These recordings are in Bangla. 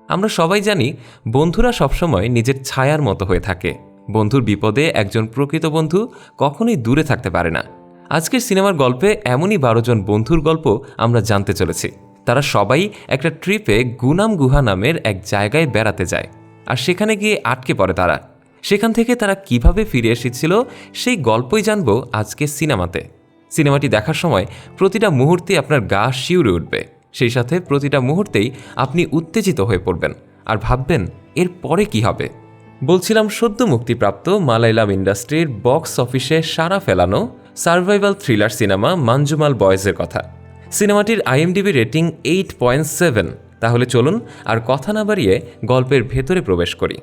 আমরা সবাই জানি বন্ধুরা সবসময় নিজের ছায়ার মতো হয়ে থাকে। বন্ধুর বিপদে একজন প্রকৃত বন্ধু কখনোই দূরে থাকতে পারে না। আজকের সিনেমার গল্পে এমনই 12 জন বন্ধুর গল্প আমরা জানতে চলেছি। তারা সবাই একটা ট্রিপে গুনাম গুহা নামের এক জায়গায় বেড়াতে যায়, আর সেখানে গিয়ে আটকে পড়ে তারা। সেখান থেকে তারা কিভাবে ফিরে এসেছিল সেই গল্পই জানবো আজকে সিনেমাতে। সিনেমাটি দেখার সময় প্রতিটা মুহূর্তে আপনার গা শিউরে উঠবে, সেই সাথে প্রতিটা মুহূর্তেই আপনি উত্তেজিত হয়ে পড়বেন আর ভাববেন এর পরে কি হবে। বলছিলাম সদ্য মুক্তিপ্রাপ্ত মালায়ালাম ইন্ডাস্ট্রির বক্স অফিসে সাড়া ফেলানো সার্ভাইভাল থ্রিলার সিনেমা মাঞ্জুমাল বয়েজের কথা। সিনেমাটির আইএমডিবি রেটিং 8.7। তাহলে চলুন আর কথা না বাড়িয়ে গল্পের ভেতরে প্রবেশ করি।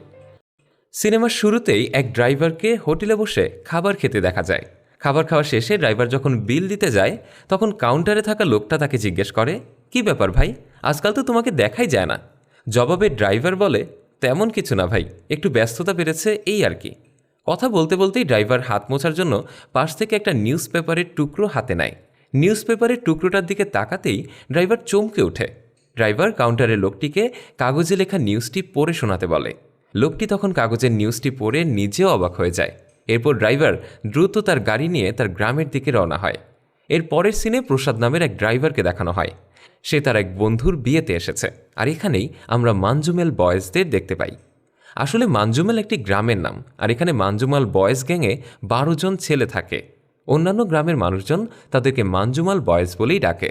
সিনেমার শুরুতেই এক ড্রাইভারকে হোটেলে বসে খাবার খেতে দেখা যায়। খাবার খাওয়া শেষে ড্রাইভার যখন বিল দিতে যায়, তখন কাউন্টারে থাকা লোকটা তাকে জিজ্ঞেস করে, কি ব্যাপার ভাই, আজকাল তো তোমাকে দেখাই যায় না। জবাবে ড্রাইভার বলে, তেমন কিছু না ভাই, একটু ব্যস্ততা বেড়েছে এই আর কি। কথা বলতে বলতেই ড্রাইভার হাত মোছার জন্য পাশ থেকে একটা নিউজ পেপারের টুকরো হাতে নেয়। নিউজ পেপারের টুকরোটার দিকে তাকাতেই ড্রাইভার চমকে ওঠে। ড্রাইভার কাউন্টারের লোকটিকে কাগজে লেখা নিউজটি পড়ে শোনাতে বলে। লোকটি তখন কাগজের নিউজটি পড়ে নিজেও অবাক হয়ে যায়। এরপর ড্রাইভার দ্রুত তার গাড়ি নিয়ে তার গ্রামের দিকে রওনা হয়। এর পরের সিনে প্রসাদ নামের এক ড্রাইভারকে দেখানো হয়। সে তার এক বন্ধুর বিয়েতে এসেছে, আর এখানেই আমরা মাঞ্জুমেল বয়েজদের দেখতে পাই। আসলে মাঞ্জুমেল একটি গ্রামের নাম, আর এখানে মাঞ্জুমাল বয়েজ গ্যাংয়ে 12 জন ছেলে থাকে। অন্যান্য গ্রামের মানুষজন তাদেরকে মাঞ্জুমাল বয়েজ বলেই ডাকে।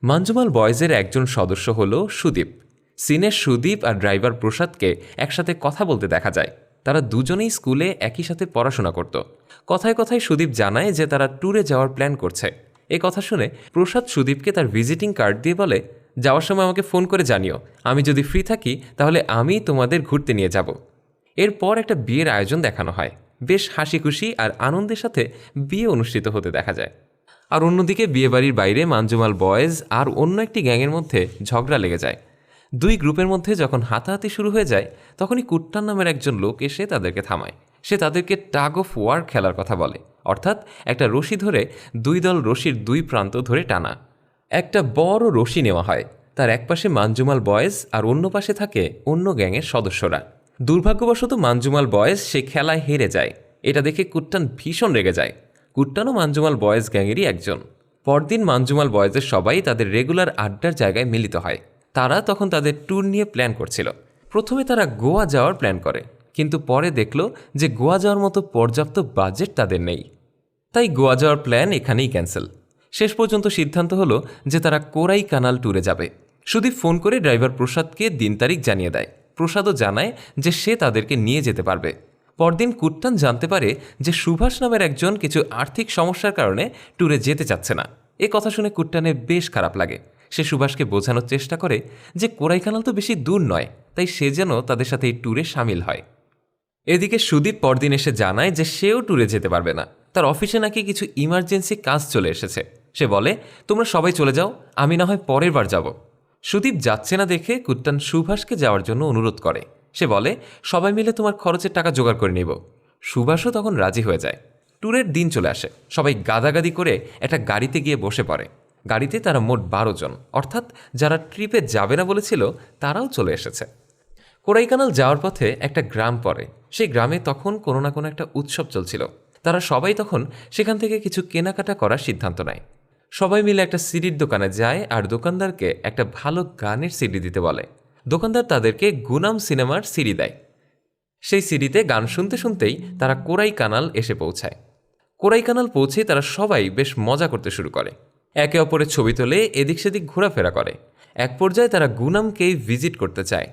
মাঞ্জুমাল বয়েজের একজন সদস্য হল সুদীপ। সিনে সুদীপ আর ড্রাইভার প্রসাদকে একসাথে কথা বলতে দেখা যায়। তারা দুজনেই স্কুলে একই সাথে পড়াশোনা করত। কথায় কথায় সুদীপ জানায় যে তারা ট্যুরে যাওয়ার প্ল্যান করছে। এ কথা শুনে প্রসাদ সুদীপকে তার ভিজিটিং কার্ড দিয়ে বলে, যাওয়ার সময় আমাকে ফোন করে জানিও, আমি যদি ফ্রি থাকি তাহলে আমি তোমাদের ঘুরতে নিয়ে যাব। এরপর একটা বিয়ের আয়োজন দেখানো হয়। বেশ হাসি খুশি আর আনন্দের সাথে বিয়ে অনুষ্ঠিত হতে দেখা যায়। আর অন্যদিকে বিয়েবাড়ির বাইরে মাঞ্জুমাল বয়েজ আর অন্য একটি গ্যাংয়ের মধ্যে ঝগড়া লেগে যায়। দুই গ্রুপের মধ্যে যখন হাতাহাতি শুরু হয়ে যায়, তখনই কুট্টান নামের একজন লোক এসে তাদেরকে থামায়। সে তাদেরকে টাগ অফ ওয়ার খেলার কথা বলে, অর্থাৎ একটা রশি ধরে দুই দল রশির দুই প্রান্ত ধরে টানা। একটা বড় রশি নেওয়া হয়, তার একপাশে মাঞ্জুমাল বয়েজ আর অন্য পাশে থাকে অন্য গ্যাংয়ের সদস্যরা। দুর্ভাগ্যবশত মাঞ্জুমাল বয়েজ সে খেলায় হেরে যায়। এটা দেখে কুট্টান ভীষণ রেগে যায়। কুট্টানও মাঞ্জুমাল বয়েজ গ্যাংয়েরই একজন। পরদিন মাঞ্জুমাল বয়েজের সবাই তাদের রেগুলার আড্ডার জায়গায় মিলিত হয়। তারা তখন তাদের ট্যুর নিয়ে প্ল্যান করছিল। প্রথমে তারা গোয়া যাওয়ার প্ল্যান করে, কিন্তু পরে দেখল যে গোয়া যাওয়ার মতো পর্যাপ্ত বাজেট তাদের নেই। তাই গোয়া যাওয়ার প্ল্যান এখানেই ক্যান্সেল। শেষ পর্যন্ত সিদ্ধান্ত হলো যে তারা কোরাই কানাল ট্যুরে যাবে। সুদীপ ফোন করে ড্রাইভার প্রসাদকে দিন তারিখ জানিয়ে দেয়। প্রসাদও জানায় যে সে তাদেরকে নিয়ে যেতে পারবে। পরদিন কুট্টান জানতে পারে যে সুভাষ নামের একজন কিছু আর্থিক সমস্যার কারণে ট্যুরে যেতে চাচ্ছে না। এ কথা শুনে কুট্টানের বেশ খারাপ লাগে। সে সুভাষকে বোঝানোর চেষ্টা করে যে কোরাইকানাল তো বেশি দূর নয়, তাই সে যেন তাদের সাথে এই ট্যুরে সামিল হয়। এদিকে সুদীপ পরদিন এসে জানায় যে সেও ট্যুরে যেতে পারবে না। তার অফিসে নাকি কিছু ইমার্জেন্সি কাজ চলে এসেছে। সে বলে, তোমরা সবাই চলে যাও, আমি না হয় পরের বার যাব। সুদীপ যাচ্ছে না দেখে কুট্টান সুভাষকে যাওয়ার জন্য অনুরোধ করে। সে বলে, সবাই মিলে তোমার খরচের টাকা জোগাড় করে নিব। সুভাষও তখন রাজি হয়ে যায়। ট্যুরের দিন চলে আসে। সবাই গাদাগাদি করে একটা গাড়িতে গিয়ে বসে পড়ে। গাড়িতে তারা মোট 12 জন, অর্থাৎ যারা ট্রিপে যাবে না বলেছিল তারাও চলে এসেছে। কোরাইকানাল যাওয়ার পথে একটা গ্রাম পড়ে। সেই গ্রামে তখন কোনো না কোনো একটা উৎসব চলছিল। তারা সবাই তখন সেখান থেকে কিছু কেনাকাটা করার সিদ্ধান্ত নেয়। সবাই মিলে একটা সিডির দোকানে যায় আর দোকানদারকে একটা ভালো গানের সিডি দিতে বলে। দোকানদার তাদেরকে গুনাম সিনেমার সিডি দেয়। সেই সিডিতে গান শুনতে শুনতেই তারা কোরাইকানাল এসে পৌঁছায়। কোরাইকানাল পৌঁছে তারা সবাই বেশ মজা করতে শুরু করে। একে অপরের ছবি তোলে, এদিক সেদিক ঘোরাফেরা করে। এক পর্যায়ে তারা গুনাম কেভ ভিজিট করতে চায়।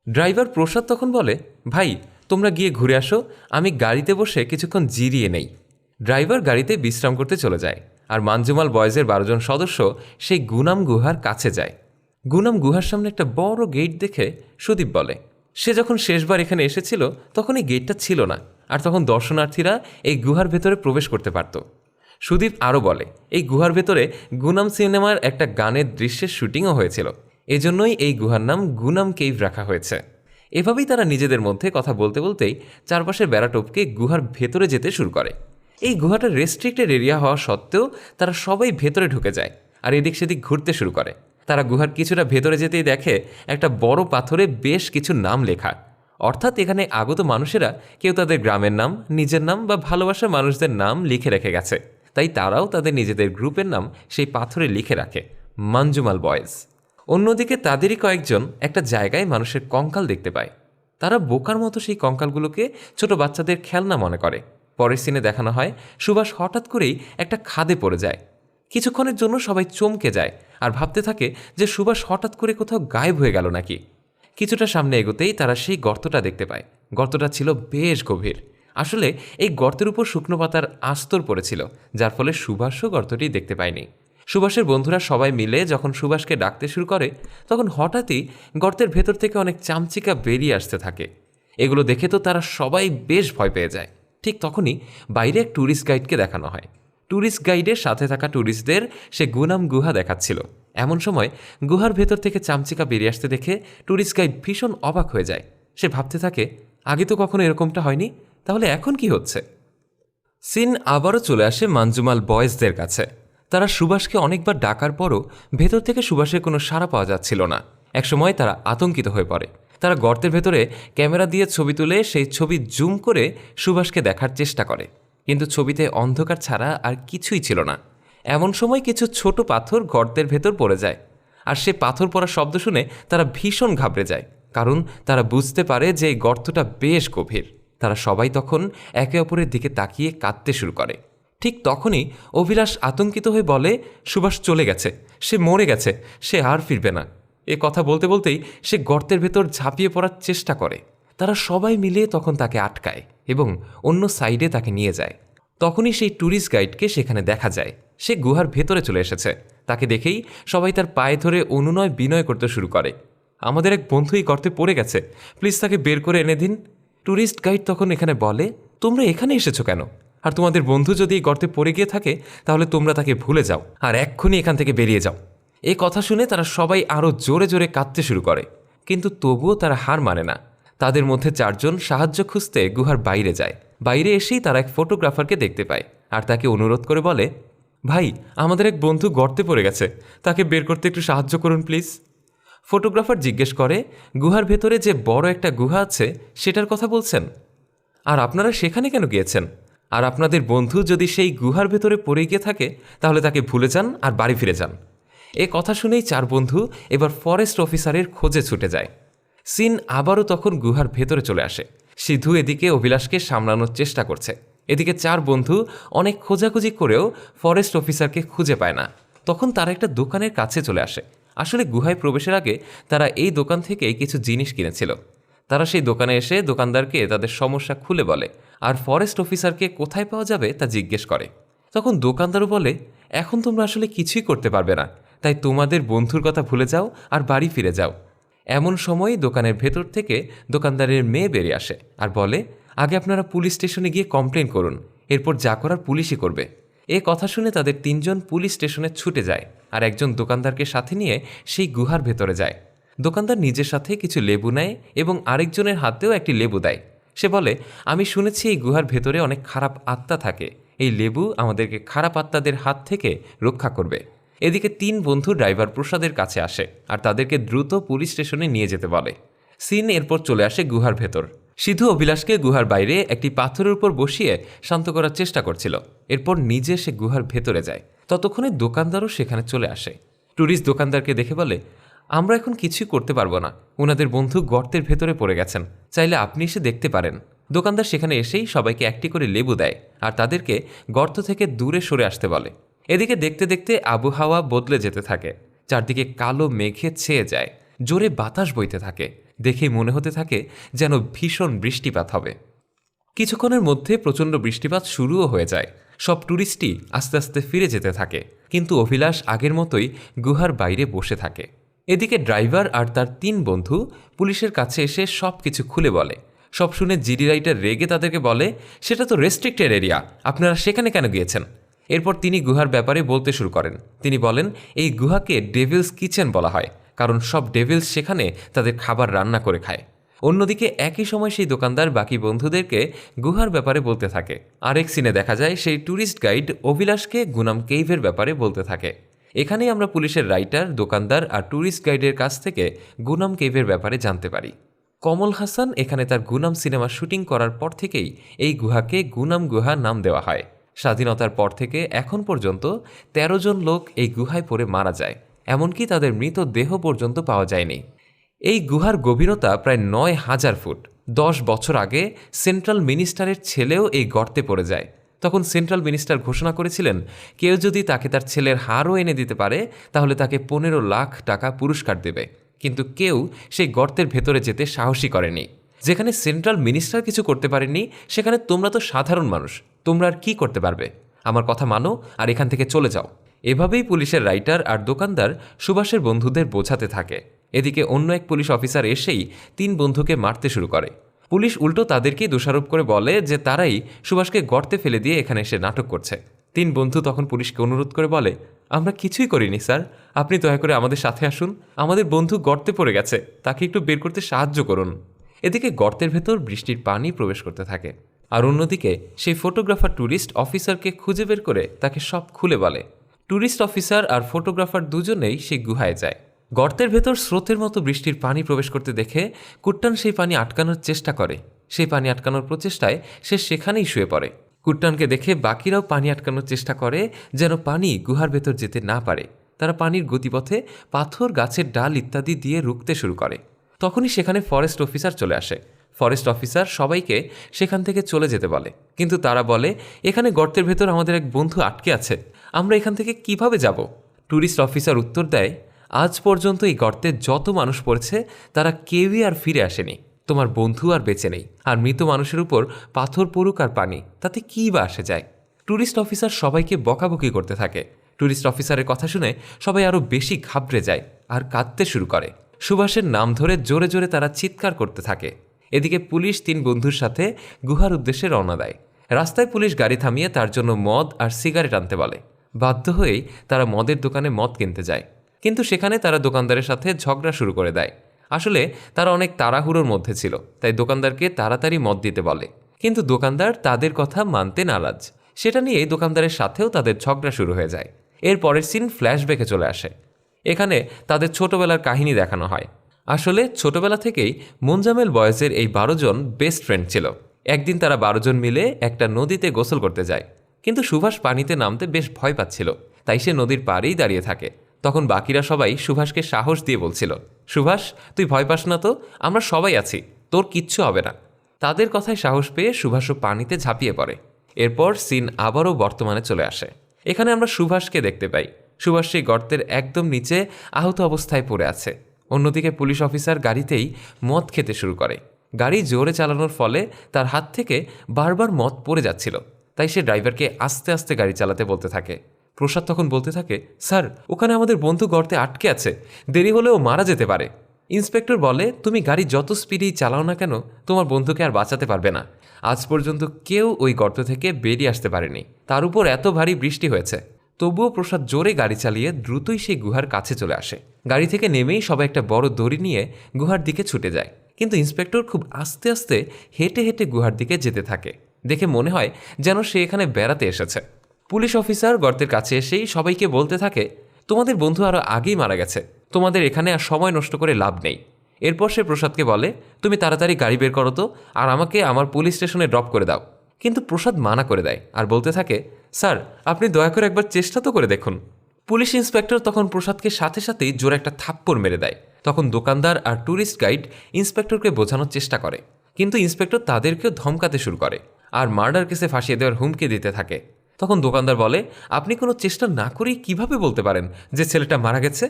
ড্রাইভার প্রসাদ তখন বলে, ভাই তোমরা গিয়ে ঘুরে আসো, আমি গাড়িতে বসে কিছুক্ষণ জিরিয়ে নেই। ড্রাইভার গাড়িতে বিশ্রাম করতে চলে যায়, আর মাঞ্জুমাল বয়েজের 12 জন সদস্য সেই গুনাম গুহার কাছে যায়। গুনাম গুহার সামনে একটা বড় গেট দেখে সুদীপ বলে, সে যখন শেষবার এখানে এসেছিল তখন এই গেটটা ছিল না, আর তখন দর্শনার্থীরা এই গুহার ভেতরে প্রবেশ করতে পারত। সুদীপ আরও বলে, এই গুহার ভেতরে গুনাম সিনেমার একটা গানের দৃশ্যের শুটিংও হয়েছিল, এজন্যই এই গুহার নাম গুনাম কেভ রাখা হয়েছে। এভাবেই তারা নিজেদের মধ্যে কথা বলতে বলতেই চারপাশের বেড়া টপকে গুহার ভেতরে যেতে শুরু করে। এই গুহাটা রেস্ট্রিক্টেড এরিয়া হওয়া সত্ত্বেও তারা সবাই ভেতরে ঢুকে যায় আর এদিক সেদিক ঘুরতে শুরু করে। তারা গুহার কিছুটা ভেতরে যেতেই দেখে একটা বড় পাথরে বেশ কিছু নাম লেখা। অর্থাৎ এখানে আগত মানুষেরা কেউ তাদের গ্রামের নাম, নিজের নাম বা ভালোবাসার মানুষদের নাম লিখে রেখে গেছে। তাই তারাও তাদের নিজেদের গ্রুপের নাম সেই পাথরে লিখে রাখে, মানজুমাল বয়েজ। অন্যদিকে তাদেরই কয়েকজন একটা জায়গায় মানুষের কঙ্কাল দেখতে পায়। তারা বোকার মতো সেই কঙ্কালগুলোকে ছোট বাচ্চাদের খেলনা মনে করে। পরের সিনে দেখানো হয় সুভাষ হঠাৎ করেই একটা খাদে পড়ে যায়। কিছুক্ষণের জন্য সবাই চমকে যায় আর ভাবতে থাকে যে সুভাষ হঠাৎ করে কোথাও গায়েব হয়ে গেল নাকি। কিছুটা সামনে এগোতেই তারা সেই গর্তটা দেখতে পায়। গর্তটা ছিল বেশ গভীর। আসলে এই গর্তের উপর শুকনো পাতার আস্তর পড়েছিল, যার ফলে সুভাষও গর্তটি দেখতে পায়নি। সুভাষের বন্ধুরা সবাই মিলে যখন সুভাষকে ডাকতে শুরু করে, তখন হঠাৎই গর্তের ভেতর থেকে অনেক চামচিকা বেরিয়ে আসতে থাকে। এগুলো দেখে তো তারা সবাই বেশ ভয় পেয়ে যায়। ঠিক তখনই বাইরে এক ট্যুরিস্ট গাইডকে দেখানো হয়। ট্যুরিস্ট গাইডের সাথে থাকা ট্যুরিস্টদের সে গুনাম গুহা দেখাচ্ছিল। এমন সময় গুহার ভেতর থেকে চামচিকা বেরিয়ে আসতে দেখে ট্যুরিস্ট গাইড ভীষণ অবাক হয়ে যায়। সে ভাবতে থাকে, আগে তো কখনো এরকমটা হয়নি, তাহলে এখন কি হচ্ছে? সিন আবারও চলে আসে মানজুমাল বয়েজদের কাছে। তারা সুভাষকে অনেকবার ডাকার পরও ভেতর থেকে সুভাষের কোনো সাড়া পাওয়া যাচ্ছিল না। একসময় তারা আতঙ্কিত হয়ে পড়ে। তারা গর্তের ভেতরে ক্যামেরা দিয়ে ছবি তুলে সেই ছবি জুম করে সুভাষকে দেখার চেষ্টা করে, কিন্তু ছবিতে অন্ধকার ছাড়া আর কিছুই ছিল না। এমন সময় কিছু ছোট পাথর গর্তের ভেতর পড়ে যায়, আর সে পাথর পড়ার শব্দ শুনে তারা ভীষণ ঘাবড়ে যায়, কারণ তারা বুঝতে পারে যে এই গর্তটা বেশ গভীর। তারা সবাই তখন একে অপরের দিকে তাকিয়ে কাঁদতে শুরু করে। ঠিক তখনই অভিলাষ আতঙ্কিত হয়ে বলে, সুভাষ চলে গেছে, সে মরে গেছে, সে আর ফিরবে না। এ কথা বলতে বলতেই সে গর্তের ভেতর ঝাঁপিয়ে পড়ার চেষ্টা করে। তারা সবাই মিলে তখন তাকে আটকায় এবং অন্য সাইডে তাকে নিয়ে যায়। তখনই সেই ট্যুরিস্ট গাইডকে সেখানে দেখা যায়। সে গুহার ভেতরে চলে এসেছে। তাকে দেখেই সবাই তার পায়ে ধরে অনুনয় বিনয় করতে শুরু করে। আমাদের এক বন্ধু এই গর্তে পড়ে গেছে, প্লিজ তাকে বের করে এনে দিন। ট্যুরিস্ট গাইড তখন এখানে বলে, তোমরা এখানে এসেছো কেন? আর তোমাদের বন্ধু যদি এই গর্তে পড়ে গিয়ে থাকে, তাহলে তোমরা তাকে ভুলে যাও আর এক্ষুনি এখান থেকে বেরিয়ে যাও। এই কথা শুনে তারা সবাই আরও জোরে জোরে কাঁদতে শুরু করে, কিন্তু তবুও তারা হার মানে না। তাদের মধ্যে 4 জন সাহায্য খুঁজতে গুহার বাইরে যায়। বাইরে এসেই তারা এক ফটোগ্রাফারকে দেখতে পায় আর তাকে অনুরোধ করে বলে, ভাই, আমাদের এক বন্ধু গর্তে পড়ে গেছে, তাকে বের করতে একটু সাহায্য করুন প্লিজ। ফটোগ্রাফার জিজ্ঞেস করে, গুহার ভেতরে যে বড় একটা গুহা আছে সেটার কথা বলছেন? আর আপনারা সেখানে কেন গিয়েছেন? আর আপনাদের বন্ধু যদি সেই গুহার ভেতরে পড়ে গিয়ে থাকে, তাহলে তাকে ভুলে যান আর বাড়ি ফিরে যান। এ কথা শুনেই 4 বন্ধু এবার ফরেস্ট অফিসারের খোঁজে ছুটে যায়। সিন আবারও তখন গুহার ভেতরে চলে আসে। সিধু এদিকে অভিলাষকে সামলানোর চেষ্টা করছে। এদিকে 4 বন্ধু অনেক খোঁজাখুঁজি করেও ফরেস্ট অফিসারকে খুঁজে পায় না। তখন তারা একটা দোকানের কাছে চলে আসে। আসলে গুহায় প্রবেশের আগে তারা এই দোকান থেকে কিছু জিনিস কিনেছিল। তারা সেই দোকানে এসে দোকানদারকে তাদের সমস্যা খুলে বলে আর ফরেস্ট অফিসারকে কোথায় পাওয়া যাবে তা জিজ্ঞেস করে। তখন দোকানদারও বলে, এখন তোমরা আসলে কিছুই করতে পারবে না, তাই তোমাদের বন্ধুর কথা ভুলে যাও আর বাড়ি ফিরে যাও। এমন সময় দোকানের ভেতর থেকে দোকানদারের মেয়ে বেরিয়ে আসে আর বলে, আগে আপনারা পুলিশ স্টেশনে গিয়ে কমপ্লেন করুন, এরপর যা করার পুলিশই করবে। এ কথা শুনে তাদের 3 জন পুলিশ স্টেশনে ছুটে যায় আর একজন দোকানদারকে সাথে নিয়ে সেই গুহার ভেতরে যায়। দোকানদার নিজের সাথে কিছু লেবু নেয় এবং আরেকজনের হাতেও একটি লেবু দেয়। সে বলে, আমি শুনেছি এই গুহার ভেতরে অনেক খারাপ আত্মা থাকে, এই লেবু আমাদেরকে খারাপ আত্মাদের হাত থেকে রক্ষা করবে। এদিকে 3 বন্ধু ড্রাইভার প্রসাদের কাছে আসে আর তাদেরকে দ্রুত পুলিশ স্টেশনে নিয়ে যেতে বলে। সিন এরপর চলে আসে গুহার ভেতর। সিধু অভিলাষকে গুহার বাইরে একটি পাথরের উপর বসিয়ে শান্ত করার চেষ্টা করছিল। এরপর নিজে সে গুহার ভেতরে যায়। ততক্ষণে দোকানদারও সেখানে চলে আসে। ট্যুরিস্ট দোকানদারকে দেখে বলে, আমরা এখন কিছুই করতে পারবো না, ওনাদের বন্ধু গর্তের ভেতরে পড়ে গেছেন, চাইলে আপনি এসে দেখতে পারেন। দোকানদার সেখানে এসেই সবাইকে একটি করে লেবু দেয় আর তাদেরকে গর্ত থেকে দূরে সরে আসতে বলে। এদিকে দেখতে দেখতে আবহাওয়া বদলে যেতে থাকে। চারদিকে কালো মেঘে ছেয়ে যায়, জোরে বাতাস বইতে থাকে। দেখেই মনে হতে থাকে যেন ভীষণ বৃষ্টিপাত হবে। কিছুক্ষণের মধ্যে প্রচণ্ড বৃষ্টিপাত শুরুও হয়ে যায়। সব ট্যুরিস্টই আস্তে আস্তে ফিরে যেতে থাকে, কিন্তু অভিলাষ আগের মতোই গুহার বাইরে বসে থাকে। এদিকে ড্রাইভার আর তার 3 বন্ধু পুলিশের কাছে এসে সব কিছু খুলে বলে। সব শুনে জিডি রাইটার রেগে তাদেরকে বলে, সেটা তো রেস্ট্রিক্টেড এরিয়া, আপনারা সেখানে কেন গিয়েছেন? এরপর তিনি গুহার ব্যাপারে বলতে শুরু করেন। তিনি বলেন, এই গুহাকে ডেভিলস কিচেন বলা হয়, কারণ সব ডেভিলস সেখানে তাদের খাবার রান্না করে খায়। অন্যদিকে একই সময় সেই দোকানদার বাকি বন্ধুদেরকে গুহার ব্যাপারে বলতে থাকে। আরেক সিনে দেখা যায় সেই ট্যুরিস্ট গাইড অভিলাষকে গুনাম কেইভের ব্যাপারে বলতে থাকে। এখানেই আমরা পুলিশের রাইটার, দোকানদার আর ট্যুরিস্ট গাইডের কাছ থেকে গুনাম কেভের ব্যাপারে জানতে পারি। কমল হাসান এখানে তার গুনাম সিনেমা শুটিং করার পর থেকেই এই গুহাকে গুনাম গুহা নাম দেওয়া হয়। স্বাধীনতার পর থেকে এখন পর্যন্ত ১৩ জন লোক এই গুহায় পড়ে মারা যায়, এমনকি তাদের মৃতদেহ পর্যন্ত পাওয়া যায়নি। এই গুহার গভীরতা প্রায় ৯,০০০ ফুট। ১০ বছর আগে সেন্ট্রাল মিনিস্টারের ছেলেও এই গর্তে পড়ে যায়। তখন সেন্ট্রাল মিনিস্টার ঘোষণা করেছিলেন, কেউ যদি তাকে তার ছেলের হাড়ও এনে দিতে পারে তাহলে তাকে ১৫ লাখ টাকা পুরস্কার দেবে। কিন্তু কেউ সেই গর্তের ভেতরে যেতে সাহসী করেনি। যেখানে সেন্ট্রাল মিনিস্টার কিছু করতে পারেননি, সেখানে তোমরা তো সাধারণ মানুষ, তোমরা আর কি করতে পারবে? আমার কথা মানো আর এখান থেকে চলে যাও। এভাবেই পুলিশের রাইটার আর দোকানদার সুভাষের বন্ধুদের বোঝাতে থাকে। এদিকে অন্য এক পুলিশ অফিসার এসেই ৩ বন্ধুকে মারতে শুরু করে। পুলিশ উল্টো তাদেরকেই দোষারোপ করে বলে যে তারাই সুভাষকে গর্তে ফেলে দিয়ে এখানে এসে নাটক করছে। ৩ বন্ধু তখন পুলিশকে অনুরোধ করে বলে, আমরা কিছুই করিনি স্যার, আপনি দয়া করে আমাদের সাথে আসুন, আমাদের বন্ধু গর্তে পড়ে গেছে, তাকে একটু বের করতে সাহায্য করুন। এদিকে গর্তের ভেতর বৃষ্টির পানি প্রবেশ করতে থাকে, আর অন্যদিকে সেই ফটোগ্রাফার ট্যুরিস্ট অফিসারকে খুঁজে বের করে তাকে সব খুলে বলে। ট্যুরিস্ট অফিসার আর ফটোগ্রাফার দুজনেই সেই গুহায় যায়। গর্তের ভেতর স্রোতের মতো বৃষ্টির পানি প্রবেশ করতে দেখে কুট্টান সেই পানি আটকানোর চেষ্টা করে। সেই পানি আটকানোর প্রচেষ্টায় সে সেখানেই শুয়ে পড়ে। কুট্টানকে দেখে বাকিরাও পানি আটকানোর চেষ্টা করে যেন পানি গুহার ভেতর যেতে না পারে। তারা পানির গতিপথে পাথর, গাছের ডাল ইত্যাদি দিয়ে রুখতে শুরু করে। তখনই সেখানে ফরেস্ট অফিসার চলে আসে। ফরেস্ট অফিসার সবাইকে সেখান থেকে চলে যেতে বলে, কিন্তু তারা বলে, এখানে গর্তের ভেতর আমাদের এক বন্ধু আটকে আছে, আমরা এখান থেকে কিভাবে যাব? ট্যুরিস্ট অফিসার উত্তর দেয়, আজ পর্যন্ত এই গর্তে যত মানুষ পড়েছে তারা কেউই আর ফিরে আসেনি, তোমার বন্ধু আর বেঁচে নেই, আর মৃত মানুষের উপর পাথর পড়ুক আর পানি, তাতে কী বা আসে যায়? ট্যুরিস্ট অফিসার সবাইকে বকাবকি করতে থাকে। ট্যুরিস্ট অফিসারের কথা শুনে সবাই আরও বেশি ঘাবড়ে যায় আর কাঁদতে শুরু করে। সুভাষের নাম ধরে জোরে জোরে তারা চিৎকার করতে থাকে। এদিকে পুলিশ ৩ বন্ধুর সাথে গুহার উদ্দেশ্যে রওনা দেয়। রাস্তায় পুলিশ গাড়ি থামিয়ে তার জন্য মদ আর সিগারেট আনতে বলে। বাধ্য হয়েই তারা মদের দোকানে মদ কিনতে যায়, কিন্তু সেখানে তারা দোকানদারের সাথে ঝগড়া শুরু করে দেয়। আসলে তারা অনেক তাড়াহুড়োর মধ্যে ছিল, তাই দোকানদারকে তাড়াতাড়ি মদ দিতে বলে, কিন্তু দোকানদার তাদের কথা মানতে নারাজ। সেটা নিয়েই দোকানদারের সাথেও তাদের ঝগড়া শুরু হয়ে যায়। এর পরের সিন ফ্ল্যাশব্যাকে চলে আসে। এখানে তাদের ছোটবেলার কাহিনী দেখানো হয়। আসলে ছোটবেলা থেকেই মোনজামেল বয়েজের এই ১২ জন বেস্ট ফ্রেন্ড ছিল। একদিন তারা ১২ জন মিলে একটা নদীতে গোসল করতে যায়, কিন্তু সুভাষ পানিতে নামতে বেশ ভয় পাচ্ছিল, তাই সে নদীর পাড়েই দাঁড়িয়ে থাকে। তখন বাকিরা সবাই সুভাষকে সাহস দিয়ে বলছিল, সুভাষ তুই ভয় পাস না তো, আমরা সবাই আছি, তোর কিচ্ছু হবে না। তাদের কথায় সাহস পেয়ে সুভাষও পানিতে ঝাঁপিয়ে পড়ে। এরপর সিন আবারও বর্তমানে চলে আসে। এখানে আমরা সুভাষকে দেখতে পাই। সুভাষ সেই গর্তের একদম নিচে আহত অবস্থায় পড়ে আছে। অন্যদিকে পুলিশ অফিসার গাড়িতেই মদ খেতে শুরু করে। গাড়ি জোরে চালানোর ফলে তার হাত থেকে বারবার মদ পড়ে যাচ্ছিল, তাই সে ড্রাইভারকে আস্তে আস্তে গাড়ি চালাতে বলতে থাকে। প্রসাদ তখন বলতে থাকে, স্যার ওখানে আমাদের বন্ধু গর্তে আটকে আছে, দেরি হলেও মারা যেতে পারে। ইন্সপেক্টর বলে, তুমি গাড়ি যত স্পিডেই চালাও না কেন, তোমার বন্ধুকে আর বাঁচাতে পারবে না। আজ পর্যন্ত কেউ ওই গর্ত থেকে বেরিয়ে আসতে পারেনি, তার উপর এত ভারী বৃষ্টি হয়েছে। তবুও প্রসাদ জোরে গাড়ি চালিয়ে দ্রুতই সেই গুহার কাছে চলে আসে। গাড়ি থেকে নেমেই সবাই একটা বড় দড়ি নিয়ে গুহার দিকে ছুটে যায়, কিন্তু ইন্সপেক্টর খুব আস্তে আস্তে হেঁটে হেঁটে গুহার দিকে যেতে থাকে। দেখে মনে হয় যেন সে এখানে বেড়াতে এসেছে। পুলিশ অফিসার গর্তের কাছে এসেই সবাইকে বলতে থাকে, তোমাদের বন্ধু আরও আগেই মারা গেছে, তোমাদের এখানে আর সময় নষ্ট করে লাভ নেই। এরপর সে প্রসাদকে বলে, তুমি তাড়াতাড়ি গাড়ি বের করো তো, আর আমাকে আমার পুলিশ স্টেশনে ড্রপ করে দাও। কিন্তু প্রসাদ মানা করে দেয় আর বলতে থাকে, স্যার আপনি দয়া করে একবার চেষ্টা তো করে দেখুন। পুলিশ ইন্সপেক্টর তখন প্রসাদকে সাথে সাথেই জোরে একটা থাপ্পড় মেরে দেয়। তখন দোকানদার আর ট্যুরিস্ট গাইড ইন্সপেক্টরকে বোঝানোর চেষ্টা করে, কিন্তু ইন্সপেক্টর তাদেরকেও ধমকাতে শুরু করে আর মার্ডার কেসে ফাঁসিয়ে দেওয়ার হুমকি দিতে থাকে। তখন দোকানদার বলে, আপনি কোনো চেষ্টা না করেই কিভাবে বলতে পারেন যে ছেলেটা মারা গেছে?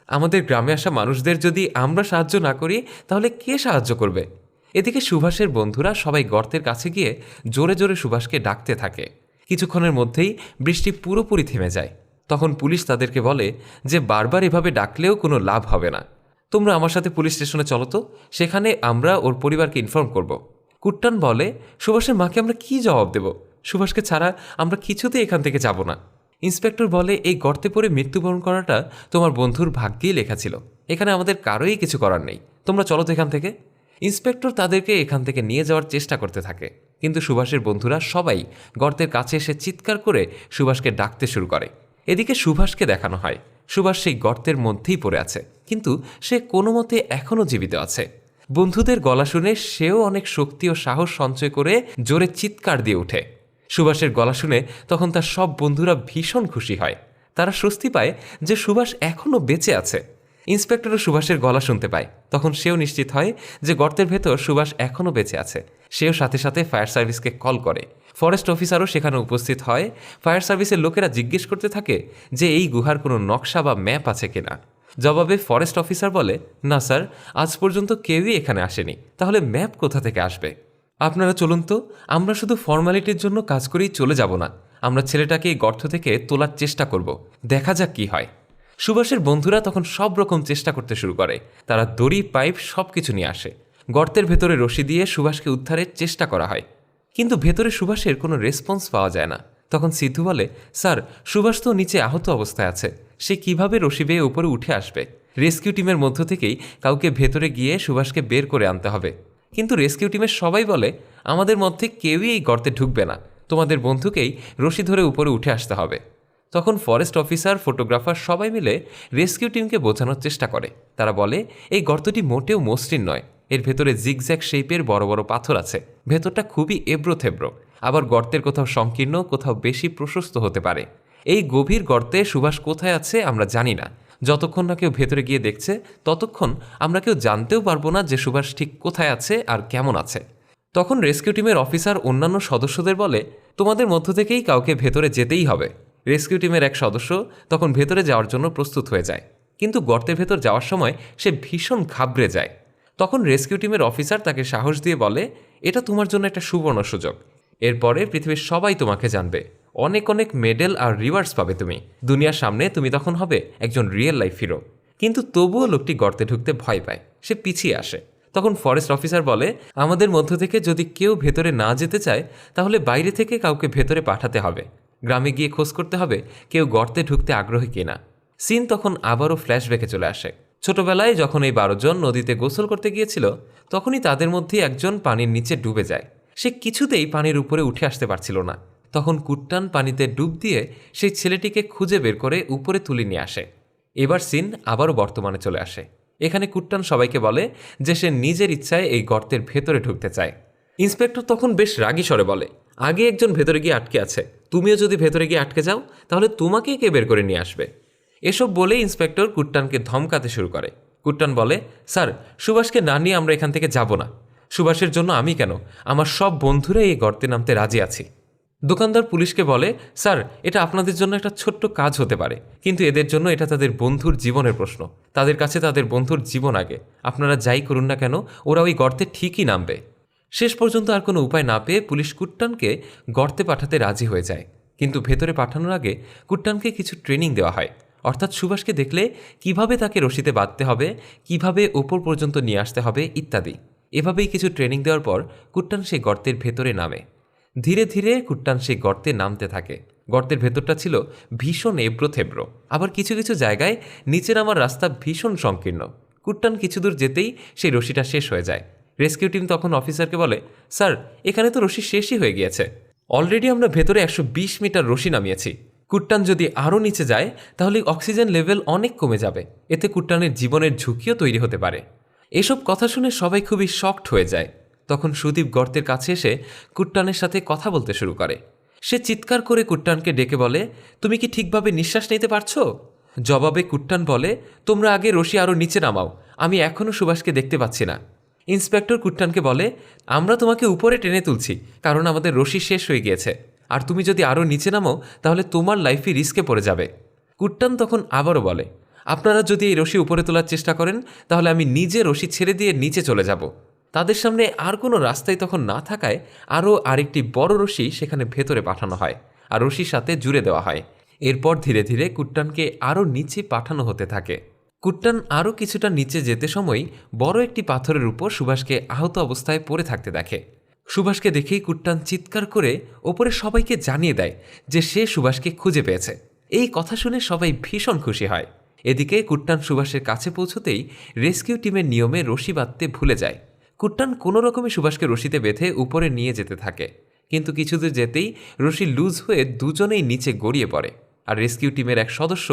আমাদের গ্রামে আসা মানুষদের যদি আমরা সাহায্য না করি তাহলে কে সাহায্য করবে? এদিকে সুভাষের বন্ধুরা সবাই গর্তের কাছে গিয়ে জোরে জোরে সুভাষকে ডাকতে থাকে। কিছুক্ষণের মধ্যেই বৃষ্টি পুরোপুরি থেমে যায়। তখন পুলিশ তাদেরকে বলে যে বারবার এভাবে ডাকলেও কোনো লাভ হবে না, তোমরা আমার সাথে পুলিশ স্টেশনে চলো তো, সেখানে আমরা ওর পরিবারকে ইনফর্ম করব। কুট্টান বলে, সুভাষের মাকে আমরা কি জবাব দেব? সুভাষকে ছাড়া আমরা কিছুতেই এখান থেকে যাব না। ইন্সপেক্টর বলে, এই গর্তে পড়ে মৃত্যুবরণ করাটা তোমার বন্ধুর ভাগ্যেই লেখা ছিল, এখানে আমাদের কারোই কিছু করার নেই, তোমরা চলো তো এখান থেকে। ইন্সপেক্টর তাদেরকে এখান থেকে নিয়ে যাওয়ার চেষ্টা করতে থাকে, কিন্তু সুভাষের বন্ধুরা সবাই গর্তের কাছে এসে চিৎকার করে সুভাষকে ডাকতে শুরু করে। এদিকে সুভাষকে দেখানো হয় সুভাষ সেই গর্তের মধ্যেই পড়ে আছে, কিন্তু সে কোনো মতে এখনও জীবিত আছে। বন্ধুদের গলা শুনে সেও অনেক শক্তি ও সাহস সঞ্চয় করে জোরে চিৎকার দিয়ে ওঠে। সুভাষের গলা শুনে তখন তার সব বন্ধুরা ভীষণ খুশি হয়। তারা স্বস্তি পায় যে সুভাষ এখনও বেঁচে আছে। ইন্সপেক্টরও সুভাষের গলা শুনতে পায়। তখন সেও নিশ্চিত হয় যে গর্তের ভেতর সুভাষ এখনও বেঁচে আছে। সেও সাথে সাথে ফায়ার সার্ভিসকে কল করে। ফরেস্ট অফিসারও সেখানে উপস্থিত হয়। ফায়ার সার্ভিসের লোকেরা জিজ্ঞেস করতে থাকে যে এই গুহার কোনো নকশা বা ম্যাপ আছে কিনা। জবাবে ফরেস্ট অফিসার বলে, না স্যার, আজ পর্যন্ত কেউই এখানে আসেনি, তাহলে ম্যাপ কোথা থেকে আসবে? আপনারা চলুন তো, আমরা শুধু ফর্মালিটির জন্য কাজ করেই চলে যাব না, আমরা ছেলেটাকে এই গর্ত থেকে তোলার চেষ্টা করব, দেখা যাক কি হয়। সুভাষের বন্ধুরা তখন সব রকম চেষ্টা করতে শুরু করে। তারা দড়ি, পাইপ সব কিছু নিয়ে আসে। গর্তের ভেতরে রশি দিয়ে সুভাষকে উদ্ধারের চেষ্টা করা হয়, কিন্তু ভেতরে সুভাষের কোনো রেসপন্স পাওয়া যায় না। তখন সিদ্ধু বলে, স্যার, সুভাষ তো নিচে আহত অবস্থায় আছে, সে কিভাবে রশি বেয়ে উপরে উঠে আসবে? রেস্কিউ টিমের মধ্য থেকেই কাউকে ভেতরে গিয়ে সুভাষকে বের করে আনতে হবে। কিন্তু রেস্কিউ টিমের সবাই বলে, আমাদের মধ্যে কেউই এই গর্তে ঢুকবে না, তোমাদের বন্ধুকেই রশি ধরে উপরে উঠে আসতে হবে। তখন ফরেস্ট অফিসার, ফটোগ্রাফার সবাই মিলে রেস্কিউ টিমকে বোঝানোর চেষ্টা করে। তারা বলে, এই গর্তটি মোটেও মসৃণ নয়, এর ভেতরে জিগজ্যাগ শেপের বড় বড় পাথর আছে, ভেতরটা খুবই এবড়ো থেবড়ো, আবার গর্তের কোথাও সংকীর্ণ, কোথাও বেশি প্রশস্ত হতে পারে। এই গভীর গর্তে সুভাষ কোথায় আছে আমরা জানি না। যতক্ষণ না কেউ ভেতরে গিয়ে দেখছে, ততক্ষণ আমরা কেউ জানতেও পারবো না যে সুভাষ ঠিক কোথায় আছে আর কেমন আছে। তখন রেস্কিউ টিমের অফিসার অন্যান্য সদস্যদের বলে, তোমাদের মধ্য থেকেই কাউকে ভেতরে যেতেই হবে। রেস্কিউ টিমের এক সদস্য তখন ভেতরে যাওয়ার জন্য প্রস্তুত হয়ে যায়, কিন্তু গর্তের ভেতর যাওয়ার সময় সে ভীষণ ঘাবড়ে যায়। তখন রেস্কিউ টিমের অফিসার তাকে সাহস দিয়ে বলে, এটা তোমার জন্য একটা সুবর্ণ সুযোগ, এরপরে পৃথিবীর সবাই তোমাকে জানবে, অনেক অনেক মেডেল আর রিওয়ার্ডস পাবে তুমি, দুনিয়ার সামনে তুমি তখন হবে একজন রিয়েল লাইফ হিরো। কিন্তু তবুও লোকটি গর্তে ঢুকতে ভয় পায়, সে পিছিয়ে আসে। তখন ফরেস্ট অফিসার বলে, আমাদের মধ্য থেকে যদি কেউ ভেতরে না যেতে চায়, তাহলে বাইরে থেকে কাউকে ভেতরে পাঠাতে হবে। গ্রামে গিয়ে খোঁজ করতে হবে কেউ গর্তে ঢুকতে আগ্রহী কিনা। সিন তখন আবারও ফ্ল্যাশব্যাকে চলে আসে। ছোটবেলায় যখন এই 12 জন নদীতে গোসল করতে গিয়েছিল, তখনই তাদের মধ্যে একজন পানির নিচে ডুবে যায়। সে কিছুতেই পানির উপরে উঠে আসতে পারছিল না। তখন কুট্টান পানিতে ডুব দিয়ে সেই ছেলেটিকে খুঁজে বের করে উপরে তুলে নিয়ে আসে। এবার সিন আবারও বর্তমানে চলে আসে। এখানে কুট্টান সবাইকে বলে যে সে নিজের ইচ্ছায় এই গর্তের ভেতরে ঢুকতে চায়। ইন্সপেক্টর তখন বেশ রাগী স্বরে বলে, আগে একজন ভেতরে গিয়ে আটকে আছে, তুমিও যদি ভেতরে গিয়ে আটকে যাও, তাহলে তোমাকে কে বের করে নিয়ে আসবে? এসব বলে ইন্সপেক্টর কুট্টানকে ধমকাতে শুরু করে। কুট্টান বলে, স্যার, সুভাষকে না নিয়ে আমরা এখান থেকে যাব না। সুভাষের জন্য আমি কেন, আমার সব বন্ধুরাই এই গর্তে নামতে রাজি আছি। দোকানদার পুলিশকে বলে, স্যার, এটা আপনাদের জন্য একটা ছোট্ট কাজ হতে পারে, কিন্তু এদের জন্য এটা তাদের বন্ধুর জীবনের প্রশ্ন। তাদের কাছে তাদের বন্ধুর জীবন আগে। আপনারা যাই করুন না কেন, ওরা ওই গর্তে ঠিকই নামবে। শেষ পর্যন্ত আর কোনো উপায় না পেয়ে পুলিশ কুট্টানকে গর্তে পাঠাতে রাজি হয়ে যায়। কিন্তু ভেতরে পাঠানোর আগে কুট্টানকে কিছু ট্রেনিং দেওয়া হয়, অর্থাৎ সুভাষকে দেখলে কিভাবে তাকে রশিতে বাঁধতে হবে, কিভাবে ওপর পর্যন্ত নিয়ে আসতে হবে ইত্যাদি। এভাবেই কিছু ট্রেনিং দেওয়ার পর কুট্টান সেই গর্তের ভেতরে নামে। ধীরে ধীরে কুট্টান সেই গর্তে নামতে থাকে। গর্তের ভেতরটা ছিল ভীষণ এবড়ো থেবড়ো, আবার কিছু কিছু জায়গায় নিচে নামার রাস্তা ভীষণ সংকীর্ণ। কুট্টান কিছু দূর যেতেই সেই রশিটা শেষ হয়ে যায়। রেস্কিউ টিম তখন অফিসারকে বলে, স্যার, এখানে তো রশি শেষই হয়ে গিয়েছে, অলরেডি আমরা ভেতরে 120 মিটার রশি নামিয়েছি। কুট্টান যদি আরও নিচে যায়, তাহলে অক্সিজেন লেভেল অনেক কমে যাবে, এতে কুট্টানের জীবনের ঝুঁকিও তৈরি হতে পারে। এসব কথা শুনে সবাই খুবই শকড হয়ে যায়। তখন সুদীপ গর্তের কাছে এসে কুট্টানের সাথে কথা বলতে শুরু করে। সে চিৎকার করে কুট্টানকে ডেকে বলে, তুমি কি ঠিকভাবে নিঃশ্বাস নিতে পারছো? জবাবে কুট্টান বলে, তোমরা আগে রশি আরও নিচে নামাও, আমি এখনও সুভাষকে দেখতে পাচ্ছি না। ইন্সপেক্টর কুট্টানকে বলে, আমরা তোমাকে উপরে টেনে তুলছি, কারণ আমাদের রশি শেষ হয়ে গিয়েছে, আর তুমি যদি আরও নিচে নামো তাহলে তোমার লাইফই রিস্কে পড়ে যাবে। কুট্টান তখন আবারও বলে, আপনারা যদি এই রশি উপরে তোলার চেষ্টা করেন, তাহলে আমি নিজে রশি ছেড়ে দিয়ে নিচে চলে যাব। তাদের সামনে আর কোনো রাস্তাই তখন না থাকায় আরও আরেকটি বড় রশি সেখানে ভেতরে পাঠানো হয় আর রশির সাথে জুড়ে দেওয়া হয়। এরপর ধীরে ধীরে কুট্টানকে আরও নিচে পাঠানো হতে থাকে। কুট্টান আরও কিছুটা নিচে যেতে সময় বড় একটি পাথরের উপর সুভাষকে আহত অবস্থায় পড়ে থাকতে দেখে। সুভাষকে দেখেই কুট্টান চিৎকার করে ওপরে সবাইকে জানিয়ে দেয় যে সে সুভাষকে খুঁজে পেয়েছে। এই কথা শুনে সবাই ভীষণ খুশি হয়। এদিকে কুট্টান সুভাষের কাছে পৌঁছতেই রেস্কিউ টিমের নিয়মে রশি বাঁধতে ভুলে যায়। কুট্টান কোনো রকমে সুভাষকে রশিতে বেঁধে উপরে নিয়ে যেতে থাকে, কিন্তু কিছুদূর যেতেই রশি লুজ হয়ে দুজনেই নিচে গড়িয়ে পড়ে। আর রেস্কিউ টিমের এক সদস্য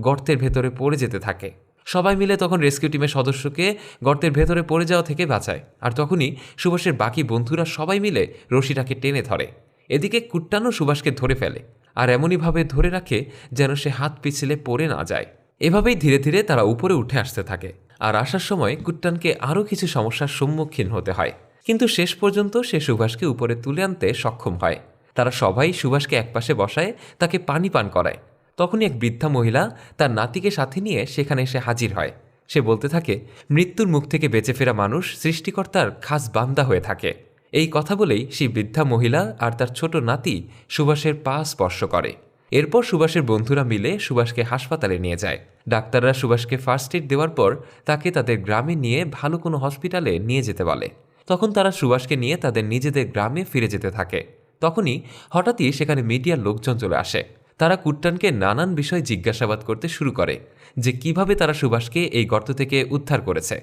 গর্তের ভেতরে পড়ে যেতে থাকে। সবাই মিলে তখন রেস্কিউ টিমের সদস্যকে গর্তের ভেতরে পড়ে যাওয়া থেকে বাঁচায়। আর তখনই সুভাষের বাকি বন্ধুরা সবাই মিলে রশিটাকে টেনে ধরে। এদিকে কুট্টানও সুভাষকে ধরে ফেলে, আর এমনইভাবে ধরে রাখে যেন সে হাত পিছলে পড়ে না যায়। এভাবেই ধীরে ধীরে তারা উপরে উঠে আসতে থাকে। আর আসার সময় কুট্টানকে আরও কিছু সমস্যার সম্মুখীন হতে হয়, কিন্তু শেষ পর্যন্ত সে সুভাষকে উপরে তুলে আনতে সক্ষম হয়। তারা সবাই সুভাষকে একপাশে বসায়, তাকে পানি পান করায়। তখনই এক বৃদ্ধা মহিলা তার নাতিকে সাথে নিয়ে সেখানে এসে হাজির হয়। সে বলতে থাকে, মৃত্যুর মুখ থেকে বেঁচে ফেরা মানুষ সৃষ্টিকর্তার খাস বান্দা হয়ে থাকে। এই কথা বলেই সেই বৃদ্ধা মহিলা আর তার ছোট নাতি সুভাষের পা স্পর্শ করে। এরপর সুভাষের বন্ধুরা মিলে সুভাষকে হাসপাতালে নিয়ে যায়। ডাক্তাররা সুভাষকে ফার্স্ট এড দেওয়ার পর তাকে তাদের গ্রামে নিয়ে ভালো কোনো হসপিটালে নিয়ে যেতে বলে। তখন তারা সুভাষকে নিয়ে তাদের নিজেদের গ্রামে ফিরে যেতে থাকে। তখনই হঠাৎই সেখানে মিডিয়ার লোকজন চলে আসে। তারা কুট্টানকে নানান বিষয় জিজ্ঞাসাবাদ করতে শুরু করে, যে কিভাবে তারা সুভাষকে এই গর্ত থেকে উদ্ধার করেছে।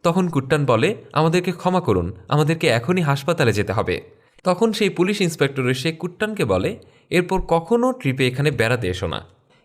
তখন কুট্টান বলে, আমাদেরকে ক্ষমা করুন, আমাদেরকে এখনই হাসপাতালে যেতে হবে। তখন সেই পুলিশ ইন্সপেক্টর এসে কুট্টানকে বলে, এরপর কখনও ট্রিপে এখানে বেড়াতে এসো না।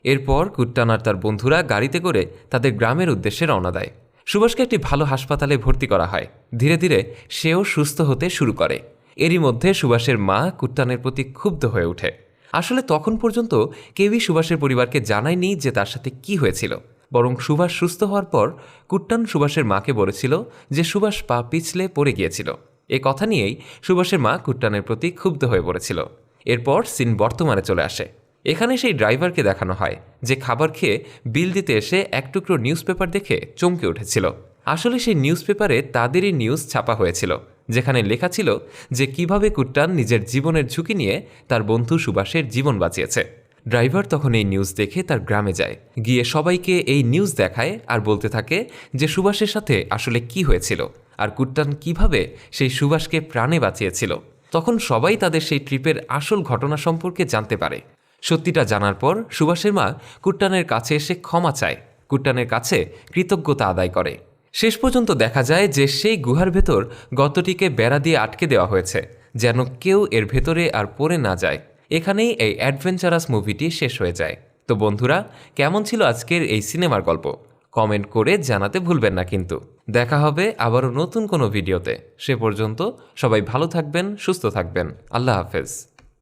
এরপর কুট্টান আর তার বন্ধুরা গাড়িতে করে তাদের গ্রামের উদ্দেশ্যে রওনা দেয়। সুভাষকে একটি ভালো হাসপাতালে ভর্তি করা হয়। ধীরে ধীরে সেও সুস্থ হতে শুরু করে। এরই মধ্যে সুভাষের মা কুট্টানের প্রতি ক্ষুব্ধ হয়ে ওঠে। আসলে তখন পর্যন্ত কেউই সুভাষের পরিবারকে জানায়নি যে তার সাথে কি হয়েছিল, বরং সুভাষ সুস্থ হওয়ার পর কুট্টান সুভাষের মাকে বলেছিল যে সুভাষ পা পিছলে পড়ে গিয়েছিল। এ কথা নিয়েই সুভাষের মা কুট্টানের প্রতি ক্ষুব্ধ হয়ে পড়েছিল। এরপর সিন বর্তমানে চলে আসে। এখানে সেই ড্রাইভারকে দেখানো হয় যে খাবার খেয়ে বিল দিতে এসে এক টুকরো নিউজ পেপার দেখে চমকে উঠেছিল। আসলে সেই নিউজ পেপারে তাদেরই নিউজ ছাপা হয়েছিল, যেখানে লেখা ছিল যে কিভাবে কুট্টান নিজের জীবনের ঝুঁকি নিয়ে তার বন্ধু সুভাষের জীবন বাঁচিয়েছে। ড্রাইভার তখন এই নিউজ দেখে তার গ্রামে যায়, গিয়ে সবাইকে এই নিউজ দেখায় আর বলতে থাকে যে সুভাষের সাথে আসলে কি হয়েছিল আর কুট্টান কিভাবে সেই সুভাষকে প্রাণে বাঁচিয়েছিল। তখন সবাই তাদের সেই ট্রিপের আসল ঘটনা সম্পর্কে জানতে পারে। সত্যিটা জানার পর সুভাষের মা কুট্টানের কাছে এসে ক্ষমা চায়, কুট্টানের কাছে কৃতজ্ঞতা আদায় করে। শেষ পর্যন্ত দেখা যায় যে সেই গুহার ভেতর গর্তটিকে বেড়া দিয়ে আটকে দেওয়া হয়েছে, যেন কেউ এর ভেতরে আর পড়ে না যায়। এখানেই এই অ্যাডভেঞ্চারাস মুভিটি শেষ হয়ে যায়। তো বন্ধুরা, কেমন ছিল আজকের এই সিনেমার গল্প? কমেন্ট করে জানাতে ভুলবেন না কিন্তু। দেখা হবে আবারও নতুন কোনো ভিডিওতে। সে পর্যন্ত সবাই ভালো থাকবেন, সুস্থ থাকবেন। আল্লাহ হাফেজ।